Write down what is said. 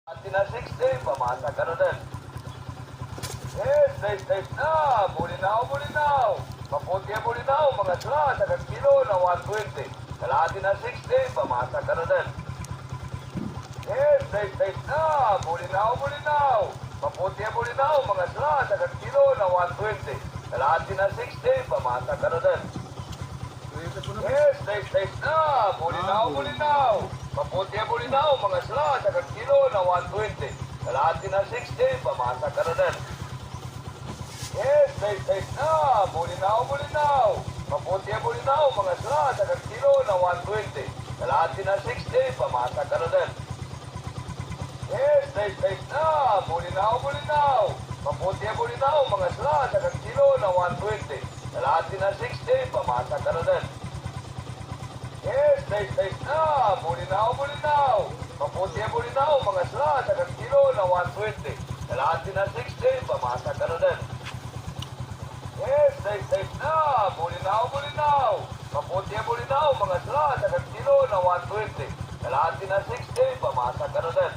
Atin na 60, pamasa ka na din. Yes, nice na. Bulinaw. Maputi ang bulinaw, mga sla, sa kilo na 120. Kalahati na 60, pamasa ka na din. Yes, nice na. Bulinaw. Maputi ang bulinaw, mga sla, sa kilo na 120. Kalahati na 60, pamasa ka na din. Yes, nice na. Bulinaw. Maputi ang bulinaw, mga sla, sa kilo na 120. Kalahati na 60, pamasa ka na din. Yes, nice na. Bulinaw. Maputi ang bulinaw, mga sla, sa kilo na 120. Kalahati na 60, pamasa ka na din. Yes, nice na. Bulinaw. Maputi ang bulinaw, mga sla, sa kilo na 120. Kalahati na 60, pamasa ka na din. Yes, nice na. Bulinaw. Maputi ang bulinaw, mga sla, sa kilo na 120. Kalahati na 60, pamasa ka na din. Yes, nice na. Bulinaw. Maputi ang bulinaw, mga sla, sa kilo na 120. Kalahati na 60, pamasa ka na din.